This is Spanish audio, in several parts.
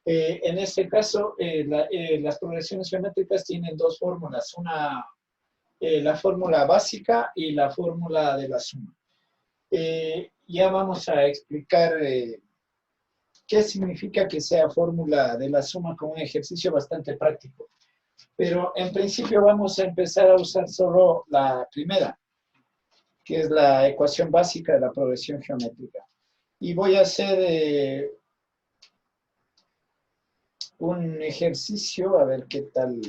En este caso, las progresiones geométricas tienen dos fórmulas, la fórmula básica y la fórmula de la suma. Ya vamos a explicar qué significa que sea fórmula de la suma con un ejercicio bastante práctico. Pero en principio vamos a empezar a usar solo la primera, que es la ecuación básica de la progresión geométrica. Y voy a hacer un ejercicio, a ver qué tal.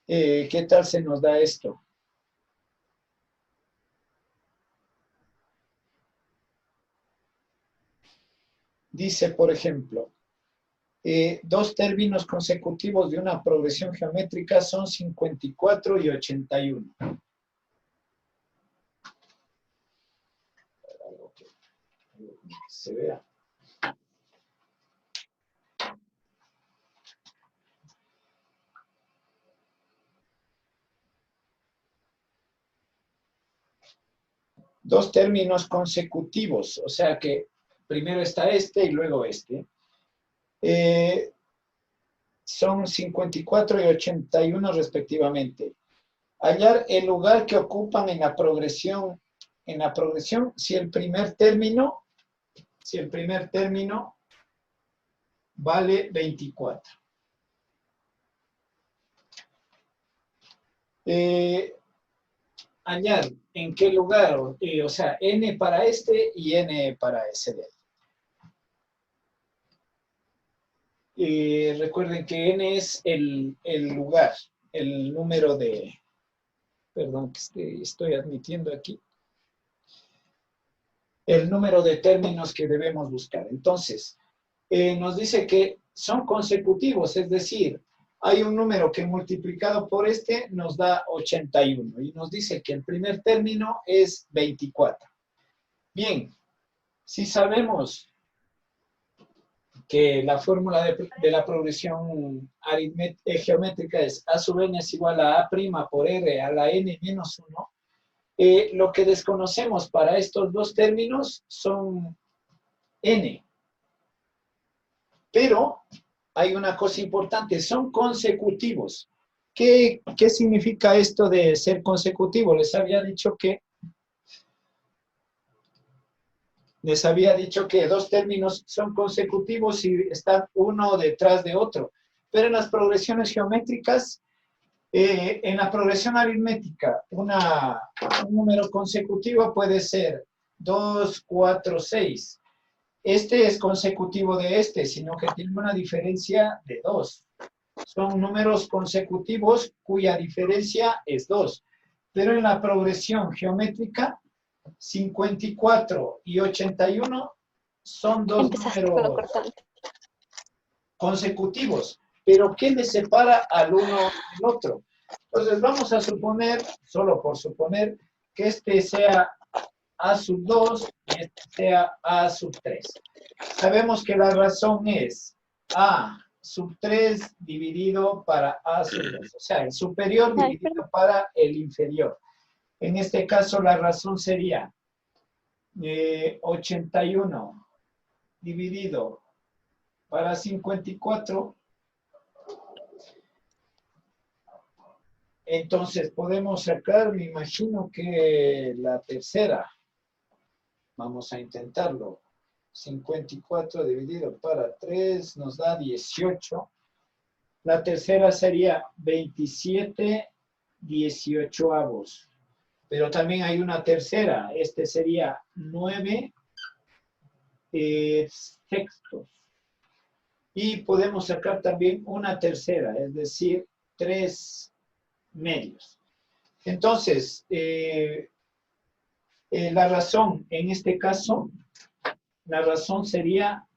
¿Qué tal se nos da esto? Dice, por ejemplo, dos términos consecutivos de una progresión geométrica son 54 y 81. Algo que se vea. Dos términos consecutivos, o sea que primero está este y luego este. Son 54 y 81 respectivamente. Hallar el lugar que ocupan en la progresión, si el primer término vale 24. Hallar en qué lugar, o sea, n para este y n para ese de ahí. Recuerden que n es el lugar, el número de, perdón, que estoy admitiendo aquí, el número de términos que debemos buscar. Entonces, nos dice que son consecutivos, es decir, hay un número que multiplicado por este nos da 81 y nos dice que el primer término es 24. Bien, si sabemos que la fórmula de la progresión geométrica es A sub n es igual a A' por R a la n menos 1, lo que desconocemos para estos dos términos son n. Pero hay una cosa importante, son consecutivos. ¿Qué significa esto de ser consecutivo? Les había dicho que dos términos son consecutivos y están uno detrás de otro. Pero en las progresiones geométricas, en la progresión aritmética, un número consecutivo puede ser 2, 4, 6. Este es consecutivo de este, sino que tiene una diferencia de 2. Son números consecutivos cuya diferencia es 2. Pero en la progresión geométrica, 54 y 81 son dos números consecutivos. Pero ¿qué les separa al uno del otro? Entonces vamos a suponer, solo por suponer, que este sea A sub 2 y este sea A sub 3. Sabemos que la razón es A sub 3 dividido para A sub 2. O sea, el superior dividido para el inferior. En este caso la razón sería 81 dividido para 54. Entonces podemos sacar, me imagino que la tercera. Vamos a intentarlo. 54 dividido para 3 nos da 18. La tercera sería 27 18avos. Pero también hay una tercera. Este sería 9 sextos. Y podemos sacar también una tercera, es decir, 3 medios. Entonces, la razón, en este caso, la razón sería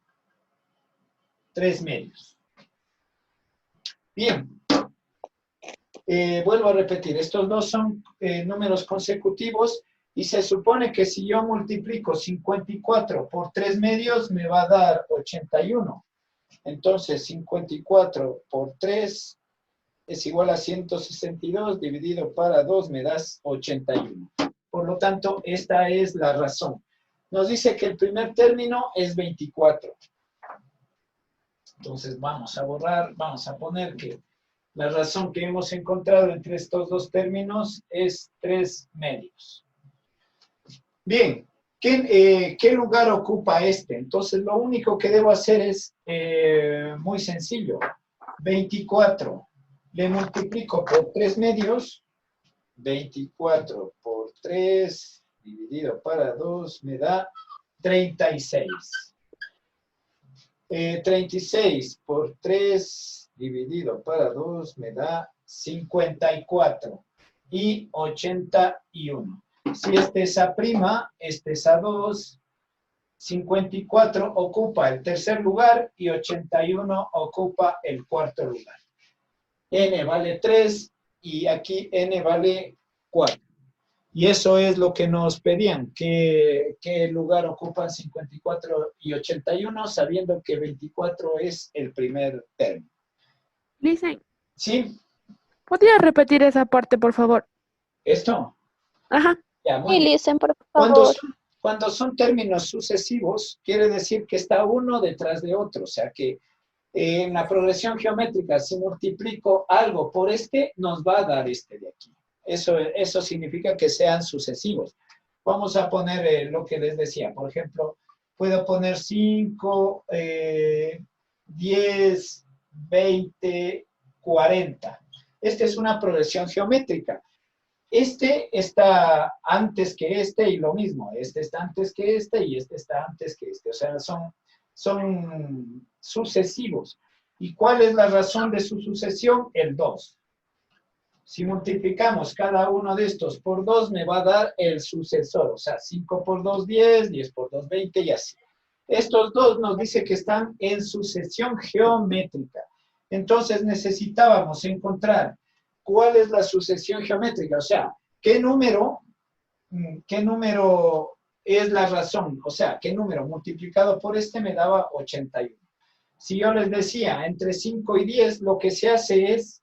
3 medios. Bien. Vuelvo a repetir, estos dos son números consecutivos y se supone que si yo multiplico 54 por 3 medios me va a dar 81. Entonces, 54 por 3 es igual a 162 dividido para 2 me das 81. Por lo tanto, esta es la razón. nos dice que el primer término es 24. Entonces vamos a borrar, vamos a poner que la razón que hemos encontrado entre estos dos términos es 3 medios. Bien, ¿qué lugar ocupa este? Entonces lo único que debo hacer es muy sencillo. 24 le multiplico por 3 medios. 24 por 3 dividido para 2 me da 36. 36 por 3 dividido para 2 me da 54 y 81. Si este es A', este es A2, 54 ocupa el tercer lugar y 81 ocupa el cuarto lugar. N vale 3 y aquí N vale 4. Y eso es lo que nos pedían, ¿qué lugar ocupan 54 y 81, sabiendo que 24 es el primer término? Listen, ¿Sí? ¿podría repetir esa parte, por favor? ¿Esto? Ajá. Ya, muy Sí, bien. listen, por favor. Cuando son términos sucesivos, quiere decir que está uno detrás de otro. O sea que en la progresión geométrica, si multiplico algo por este, nos va a dar este de aquí. Eso significa que sean sucesivos. Vamos a poner lo que les decía. Por ejemplo, puedo poner 5, 10, 20, 40. Esta es una progresión geométrica. Este está antes que este y lo mismo. Este está antes que este y este está antes que este. O sea, son sucesivos. ¿Y cuál es la razón de su sucesión? El 2. Si multiplicamos cada uno de estos por 2, me va a dar el sucesor. O sea, 5 por 2, 10, 10 por 2, 20 y así. Estos dos nos dice que están en sucesión geométrica. Entonces necesitábamos encontrar cuál es la sucesión geométrica. O sea, ¿qué número es la razón? O sea, ¿qué número multiplicado por este me daba 81? Si yo les decía entre 5 y 10, lo que se hace es,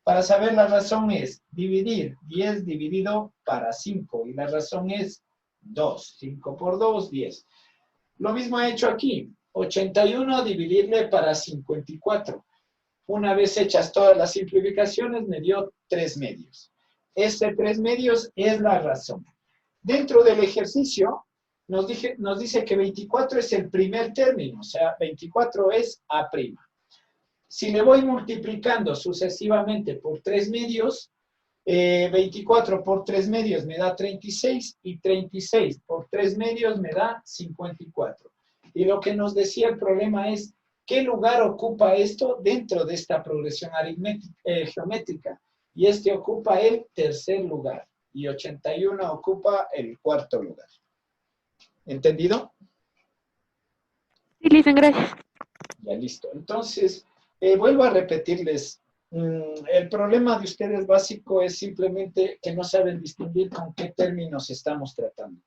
para saber la razón es dividir 10 dividido para 5. Y la razón es 2. 5 por 2, 10. Lo mismo he hecho aquí. 81 dividirle para 54. Una vez hechas todas las simplificaciones, me dio 3 medios. Este 3 medios es la razón. Dentro del ejercicio, nos dice que 24 es el primer término, o sea, 24 es A'. Si le voy multiplicando sucesivamente por 3 medios, 24 por 3 medios me da 36 y 36 por 3 medios me da 54. Y lo que nos decía el problema es, ¿qué lugar ocupa esto dentro de esta progresión geométrica? Y este ocupa el tercer lugar y 81 ocupa el cuarto lugar. ¿Entendido? Sí, listen, gracias. Ya listo. Entonces, vuelvo a repetirles, el problema de ustedes básico es simplemente que no saben distinguir con qué términos estamos tratando.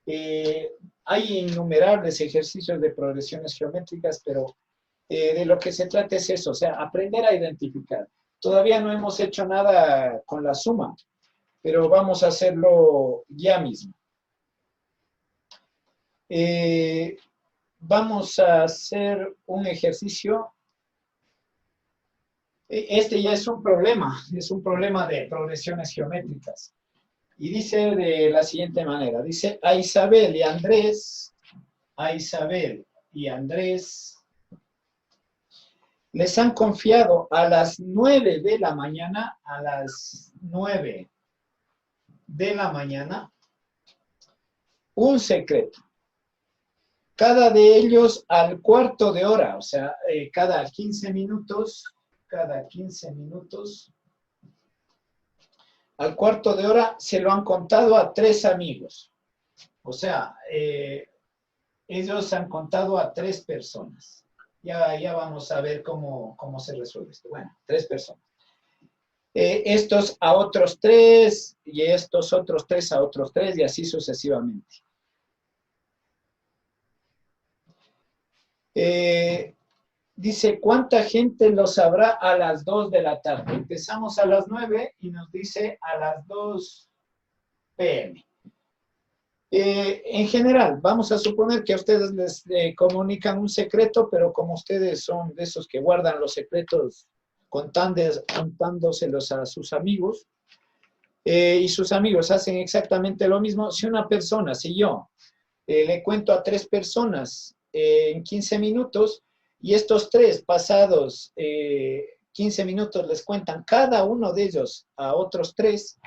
Hay innumerables ejercicios de progresiones geométricas, pero de lo que se trata es eso, o sea, aprender a identificar. Todavía no hemos hecho nada con la suma, pero vamos a hacerlo ya mismo. Vamos a hacer un ejercicio. Este ya es un problema de progresiones geométricas. Y dice de la siguiente manera, dice, a Isabel y Andrés les han confiado a las 9 de la mañana, un secreto. Cada de ellos al cuarto de hora, o sea, cada 15 minutos, al cuarto de hora se lo han contado a 3 amigos. O sea, ellos han contado a 3 personas. Ya vamos a ver cómo se resuelve esto. Bueno, 3 personas. Estos a otros 3 y estos otros 3 a otros 3 y así sucesivamente. Dice, ¿cuánta gente lo sabrá a las 2 de la tarde? Empezamos a las 9 y nos dice a las 2 p.m. En general, vamos a suponer que a ustedes les comunican un secreto, pero como ustedes son de esos que guardan los secretos contándoselos a sus amigos, y sus amigos hacen exactamente lo mismo, si yo le cuento a 3 personas en 15 minutos, y estos 3 pasados 15 minutos les cuentan cada uno de ellos a otros 3,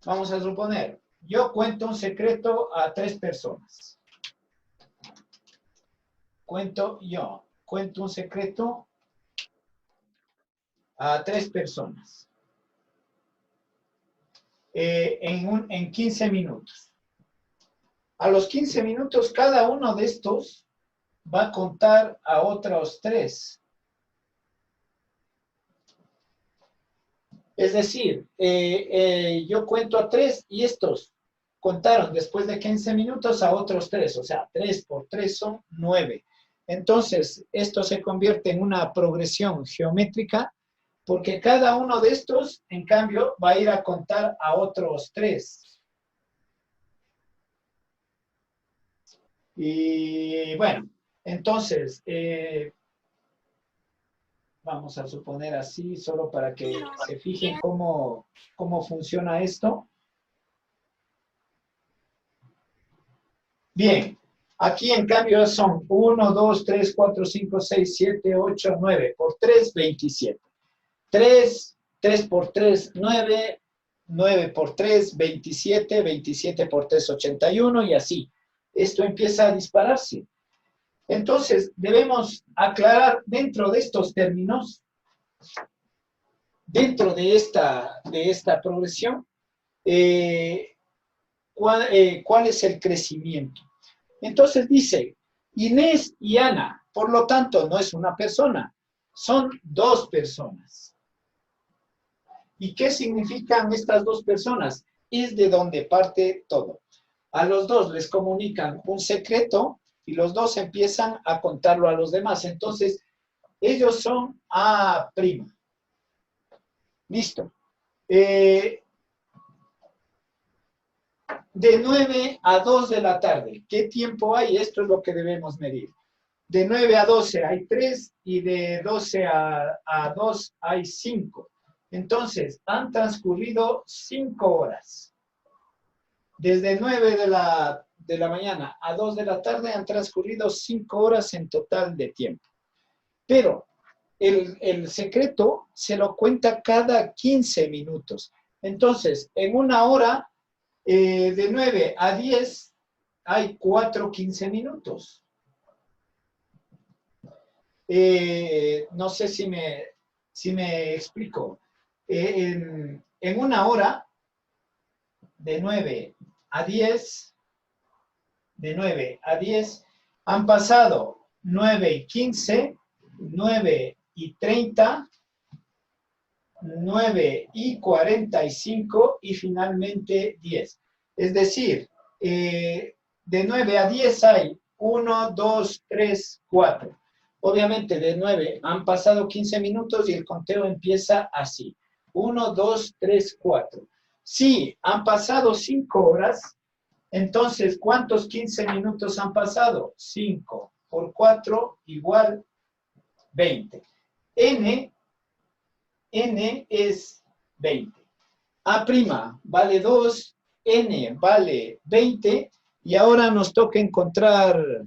vamos a suponer, yo cuento un secreto a 3 personas. Cuento un secreto a 3 personas en 15 minutos. A los 15 minutos, cada uno de estos va a contar a otros 3. Es decir, yo cuento a 3 y estos contaron después de 15 minutos a otros 3. O sea, 3 por 3 son 9. Entonces, esto se convierte en una progresión geométrica porque cada uno de estos, en cambio, va a ir a contar a otros 3. Y bueno, entonces, vamos a suponer así, solo para que se fijen cómo funciona esto. Bien, aquí en cambio son 1, 2, 3, 4, 5, 6, 7, 8, 9. Por 3, 27. 3 por 3, 9. 9 por 3, 27. 27 por 3, 81 y así. Esto empieza a dispararse. Entonces, debemos aclarar dentro de estos términos, dentro de esta progresión, cuál es el crecimiento. Entonces dice, Inés y Ana, por lo tanto, no es una persona, son 2 personas. ¿Y qué significan estas 2 personas? Es de donde parte todo. A los 2 les comunican un secreto y los 2 empiezan a contarlo a los demás. Entonces, ellos son A'. Listo. De 9 a 2 de la tarde. ¿Qué tiempo hay? Esto es lo que debemos medir. De 9 a 12 hay 3 y de 12 a 2 hay 5. Entonces, han transcurrido 5 horas. Desde 9 de la mañana a 2 de la tarde han transcurrido 5 horas en total de tiempo. Pero el secreto se lo cuenta cada 15 minutos. Entonces, en una hora, de 9 a 10, hay 4 15 minutos. No sé si me explico. En una hora, de 9 a 10, han pasado 9 y 15, 9 y 30, 9 y 45 y finalmente 10. Es decir, de 9 a 10 hay 1, 2, 3, 4. Obviamente de 9 han pasado 15 minutos y el conteo empieza así. 1, 2, 3, 4. Si han pasado 5 horas, entonces, ¿cuántos 15 minutos han pasado? 5 por 4 igual 20. N es 20. A' vale 2, N vale 20, y ahora nos toca encontrar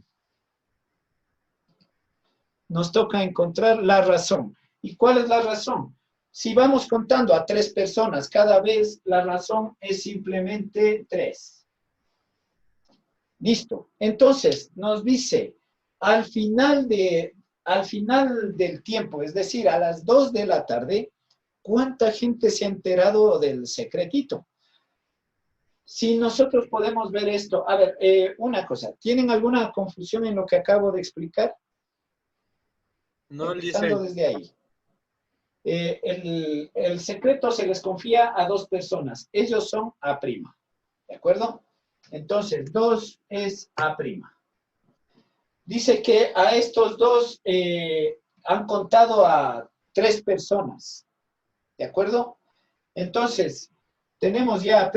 la razón. ¿Y cuál es la razón? Si vamos contando a 3 personas cada vez, la razón es simplemente 3. Listo. Entonces, nos dice, al final del tiempo, es decir, a las 2 de la tarde, ¿cuánta gente se ha enterado del secretito? Si nosotros podemos ver esto, a ver, una cosa, ¿tienen alguna confusión en lo que acabo de explicar? No, empezando Licen. desde ahí. El secreto se les confía a 2 personas. Ellos son A'. ¿De acuerdo? Entonces, 2 es A'. Dice que a estos 2 han contado a 3 personas. ¿De acuerdo? Entonces, tenemos ya A',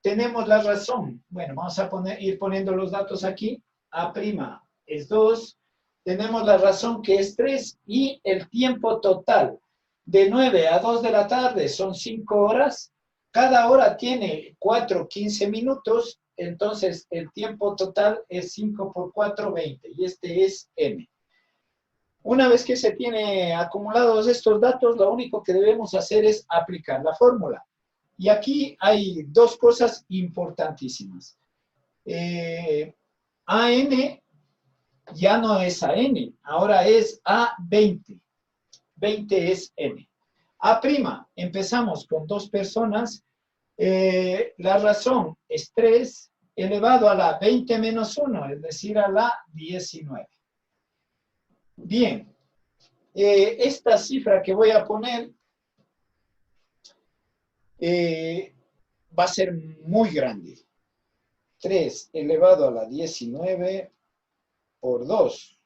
tenemos la razón. Bueno, vamos a ir poniendo los datos aquí. A' es 2. Tenemos la razón que es 3 y el tiempo total de 9 a 2 de la tarde son 5 horas. Cada hora tiene 4, 15 minutos. Entonces, el tiempo total es 5 por 4, 20. Y este es M. Una vez que se tiene acumulados estos datos, lo único que debemos hacer es aplicar la fórmula. Y aquí hay dos cosas importantísimas. AN ya no es AN, ahora es A20. 20 es N. A', empezamos con 2 personas. La razón es 3 elevado a la 20 menos 1, es decir, a la 19. Bien, esta cifra que voy a poner va a ser muy grande. 3 elevado a la 19 por 2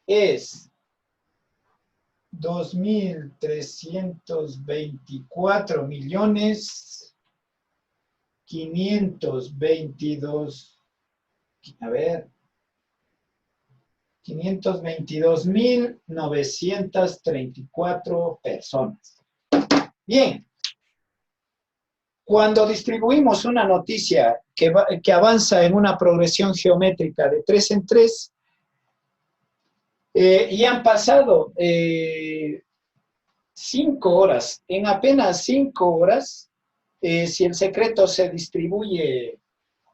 es 2.324 millones 522, a ver, 522.934 personas. Bien, cuando distribuimos una noticia que avanza en una progresión geométrica de 3 en 3, y han pasado 5 horas, en apenas 5 horas, si el secreto se distribuye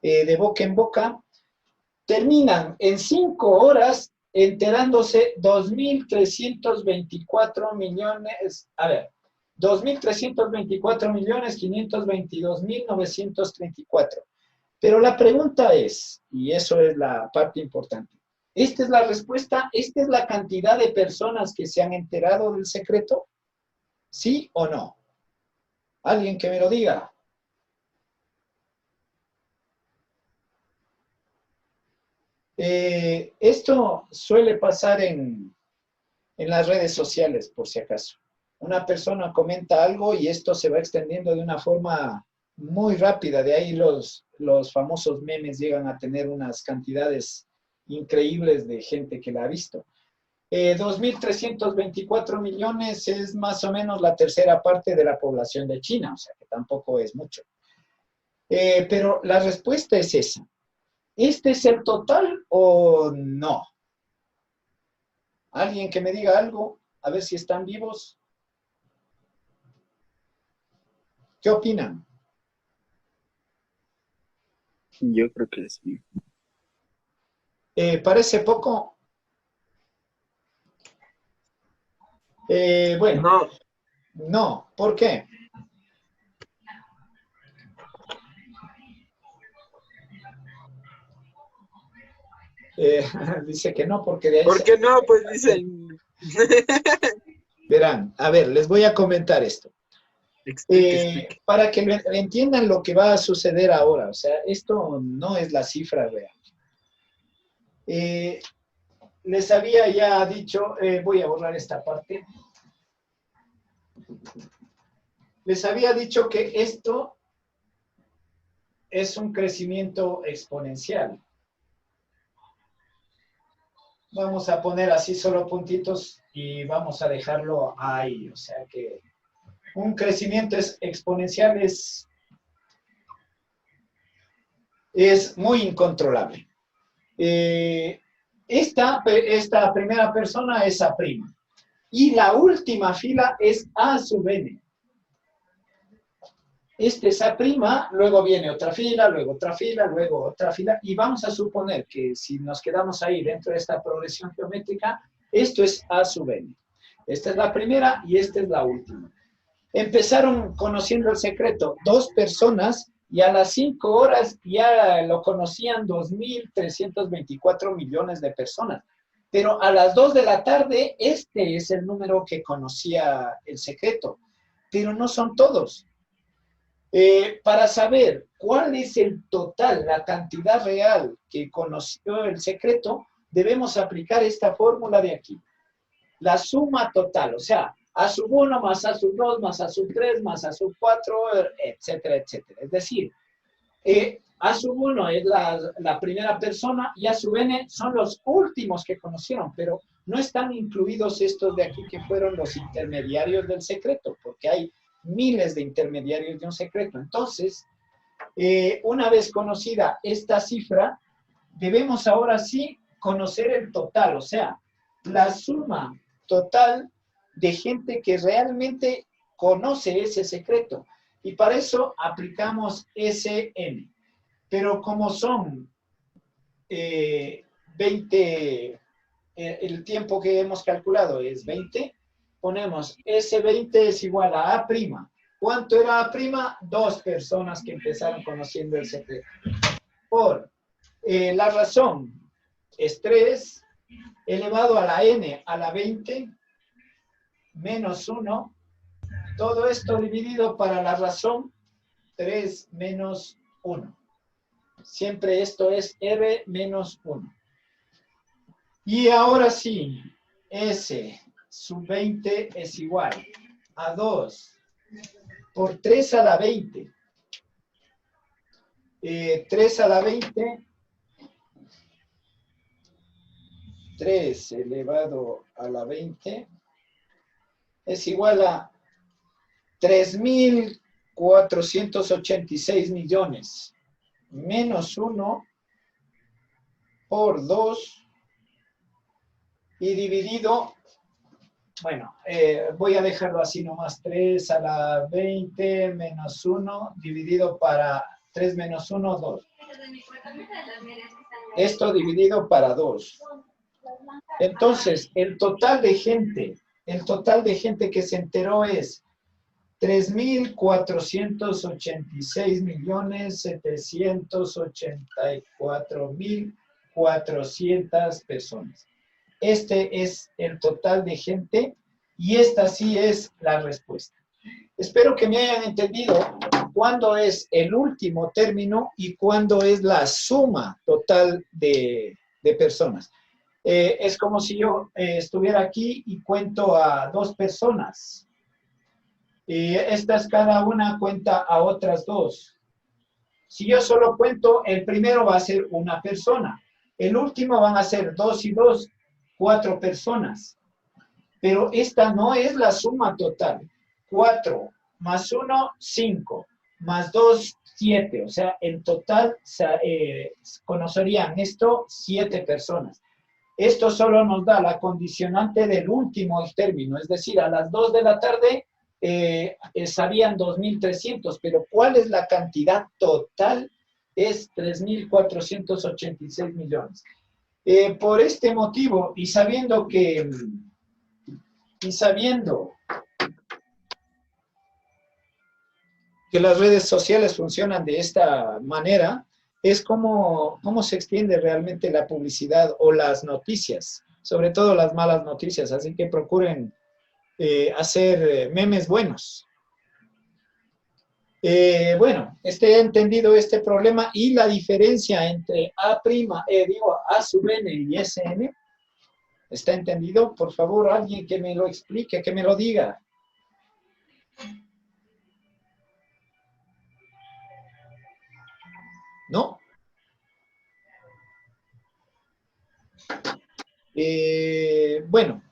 de boca en boca, terminan en 5 horas enterándose 2.324 millones, a ver, 2.324.522.934. Pero la pregunta es, y eso es la parte importante, ¿esta es la respuesta? ¿Esta es la cantidad de personas que se han enterado del secreto? ¿Sí o no? ¿Alguien que me lo diga? Esto suele pasar en las redes sociales, por si acaso. Una persona comenta algo y esto se va extendiendo de una forma muy rápida. De ahí los famosos memes llegan a tener unas cantidades increíbles de gente que la ha visto. 2.324 millones es más o menos la tercera parte de la población de China, o sea que tampoco es mucho. Pero la respuesta es esa. ¿Este es el total o no? ¿Alguien que me diga algo? A ver si están vivos. ¿Qué opinan? Yo creo que sí. ¿Parece poco? Bueno, no. ¿Por qué? Dice que no, porque de ahí... ¿Por qué no? Pues dicen. Verán, a ver, les voy a comentar esto. Explique. Para que entiendan lo que va a suceder ahora. O sea, esto no es la cifra real. Les había ya dicho, voy a borrar esta parte. Les había dicho que esto es un crecimiento exponencial. Vamos a poner así solo puntitos y vamos a dejarlo ahí. O sea que un crecimiento exponencial es muy incontrolable. Esta primera persona es A'. Y la última fila es A sub n. Este es A', luego viene otra fila, luego otra fila, luego otra fila, y vamos a suponer que si nos quedamos ahí dentro de esta progresión geométrica, esto es A sub n. Esta es la primera y esta es la última. Empezaron conociendo el secreto 2 personas y a las 5 horas ya lo conocían 2.324 millones de personas. Pero a las 2 de la tarde, este es el número que conocía el secreto. Pero no son todos. Para saber cuál es el total, la cantidad real que conoció el secreto, debemos aplicar esta fórmula de aquí. La suma total, o sea, A sub 1 más A sub 2 más A sub 3 más A sub 4, etcétera, etcétera. Es decir, A sub 1 es la primera persona y A sub n son los últimos que conocieron, pero no están incluidos estos de aquí que fueron los intermediarios del secreto, porque hay miles de intermediarios de un secreto. Entonces, una vez conocida esta cifra, debemos ahora sí conocer el total, o sea, la suma total de gente que realmente conoce ese secreto. Y para eso aplicamos SN. Pero como son 20, el tiempo que hemos calculado es 20, ponemos S20 es igual a A'. ¿Cuánto era A'? 2 personas que empezaron conociendo el secreto. Por la razón es 3 elevado a la n a la 20 menos 1. Todo esto dividido para la razón 3 menos 1. Siempre esto es R menos 1. Y ahora sí, S sub 20 es igual a 2 por 3 a la 20. 3 a la 20, 3 elevado a la 20, es igual a 3.486 millones menos 1 por 2 y dividido, bueno, voy a dejarlo así nomás, 3 a la 20 menos 1 dividido para 3 menos 1, 2. Esto dividido para 2. Entonces, el total de gente que se enteró es 3.486.784.400 personas. Este es el total de gente y esta sí es la respuesta. Espero que me hayan entendido cuándo es el último término y cuándo es la suma total de personas. Es como si yo estuviera aquí y cuento a 2 personas. Estas cada una cuenta a otras 2. Si yo solo cuento, el primero va a ser una persona. El último van a ser 2 y 2, 4 personas. Pero esta no es la suma total. 4 más 1, 5. Más 2, 7. O sea, en total conocerían esto 7 personas. Esto solo nos da la condicionante del último término. Es decir, a las 2 de la tarde sabían 2.300. Pero ¿cuál es la cantidad total? Es 3.486 millones. Por este motivo, y sabiendo que las redes sociales funcionan de esta manera, es cómo se extiende realmente la publicidad o las noticias, sobre todo las malas noticias, así que procuren hacer memes buenos. Bueno, he entendido este problema y la diferencia entre A sub n y Sn. ¿Está entendido? Por favor, alguien que me lo explique, que me lo diga. ¿No? Bueno,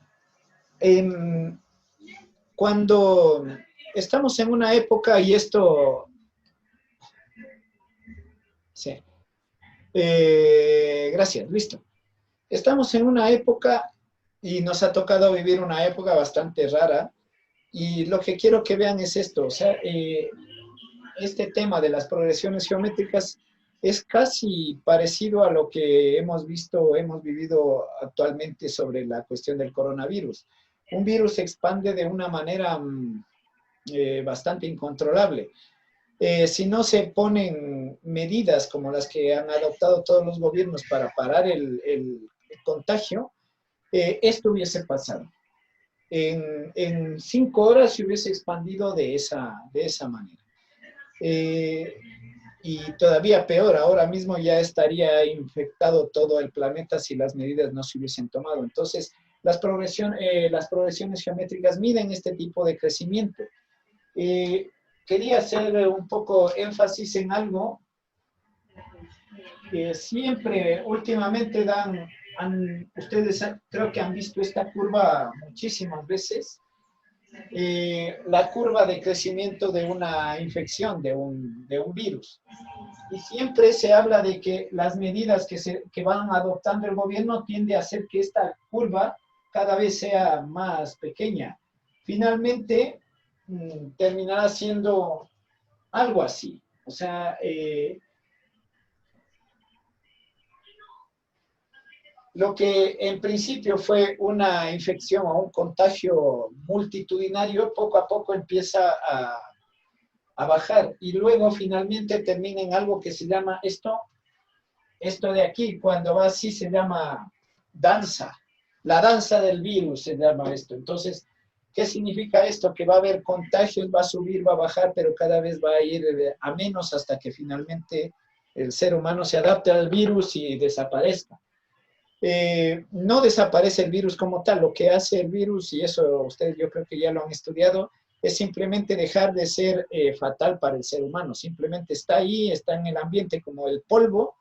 cuando estamos en una época, y esto... Sí. Gracias, listo. Estamos en una época y nos ha tocado vivir una época bastante rara, y lo que quiero que vean es esto, o sea, este tema de las progresiones geométricas es casi parecido a lo que hemos vivido actualmente sobre la cuestión del coronavirus. Un virus se expande de una manera bastante incontrolable. Si no se ponen medidas como las que han adoptado todos los gobiernos para parar el contagio, esto hubiese pasado. En 5 horas se hubiese expandido de esa manera. Y todavía peor, ahora mismo ya estaría infectado todo el planeta si las medidas no se hubiesen tomado. Entonces, las progresiones geométricas miden este tipo de crecimiento. Quería hacer un poco énfasis en algo que siempre, últimamente ustedes creo que han visto esta curva muchísimas veces, la curva de crecimiento de una infección, de un virus. Y siempre se habla de que las medidas que van adoptando el gobierno tiende a hacer que esta curva cada vez sea más pequeña. Finalmente, terminará siendo algo así. O sea, lo que en principio fue una infección o un contagio multitudinario, poco a poco empieza a bajar y luego finalmente termina en algo que se llama esto de aquí, cuando va así se llama danza. La danza del virus se llama esto. Entonces, ¿qué significa esto? Que va a haber contagios, va a subir, va a bajar, pero cada vez va a ir a menos hasta que finalmente el ser humano se adapte al virus y desaparezca. No desaparece el virus como tal, lo que hace el virus, y eso ustedes yo creo que ya lo han estudiado, es simplemente dejar de ser fatal para el ser humano, simplemente está ahí, está en el ambiente como el polvo,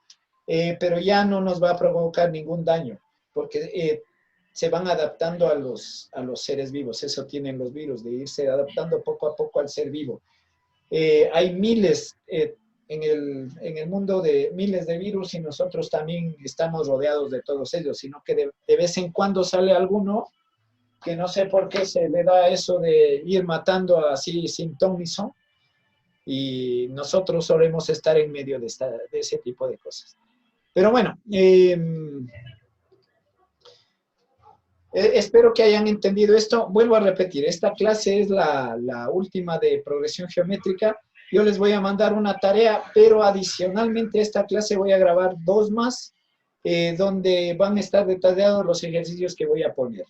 pero ya no nos va a provocar ningún daño, porque se van adaptando a los seres vivos, eso tienen los virus, de irse adaptando poco a poco al ser vivo. Hay miles, en el mundo de miles de virus y nosotros también estamos rodeados de todos ellos, sino que de vez en cuando sale alguno que no sé por qué se le da eso de ir matando así sin ton ni son, y nosotros solemos estar en medio de ese tipo de cosas. Pero bueno, espero que hayan entendido esto. Vuelvo a repetir, esta clase es la última de progresión geométrica. Yo les voy a mandar una tarea, pero adicionalmente a esta clase voy a grabar 2 más, donde van a estar detallados los ejercicios que voy a poner.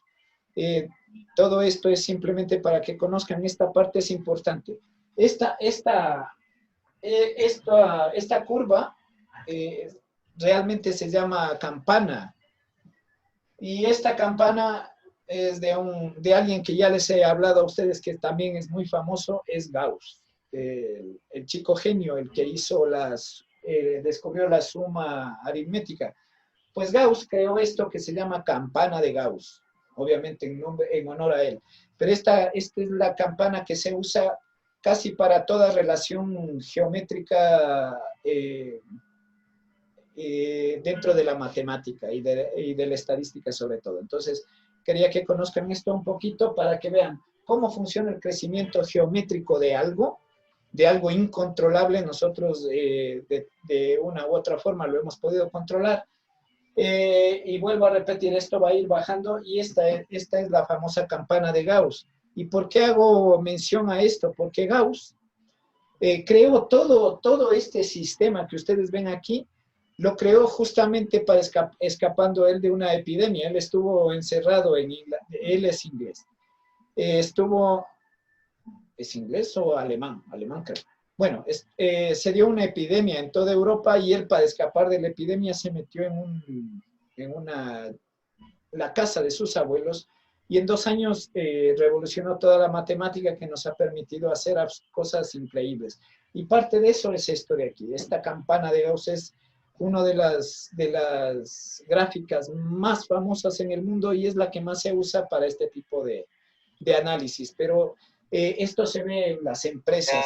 Todo esto es simplemente para que conozcan esta parte, es importante. Esta curva realmente se llama campana. Y esta campana es de alguien que ya les he hablado a ustedes, que también es muy famoso, es Gauss. El chico genio, el que descubrió la suma aritmética. Pues Gauss creó esto que se llama campana de Gauss, obviamente en honor a él. Pero esta es la campana que se usa casi para toda relación geométrica dentro de la matemática y de la estadística sobre todo. Entonces, quería que conozcan esto un poquito para que vean cómo funciona el crecimiento geométrico de algo incontrolable. Nosotros de una u otra forma lo hemos podido controlar. Y vuelvo a repetir, esto va a ir bajando y esta es la famosa campana de Gauss. ¿Y por qué hago mención a esto? Porque Gauss creó todo este sistema que ustedes ven aquí, lo creó justamente para escapando él de una epidemia. Él estuvo encerrado en Inglaterra, él es inglés. ¿Es inglés o alemán? Alemán creo. Bueno, se dio una epidemia en toda Europa y él, para escapar de la epidemia, se metió en la casa de sus abuelos y en 2 años revolucionó toda la matemática, que nos ha permitido hacer cosas increíbles. Y parte de eso es esto de aquí. Esta campana de Gauss es una de las gráficas más famosas en el mundo y es la que más se usa para este tipo de análisis. Pero esto se ve en las empresas,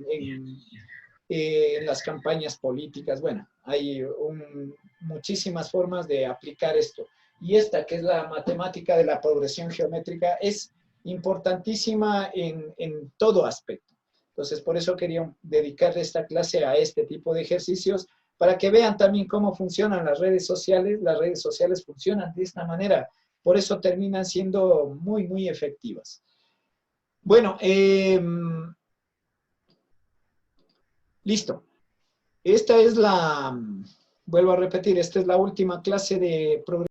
en las campañas políticas. Bueno, hay muchísimas formas de aplicar esto. Y esta, que es la matemática de la progresión geométrica, es importantísima en todo aspecto. Entonces, por eso quería dedicarle esta clase a este tipo de ejercicios, para que vean también cómo funcionan las redes sociales. Las redes sociales funcionan de esta manera, por eso terminan siendo muy, muy efectivas. Bueno, listo. Esta es vuelvo a repetir, esta es la última clase de progresión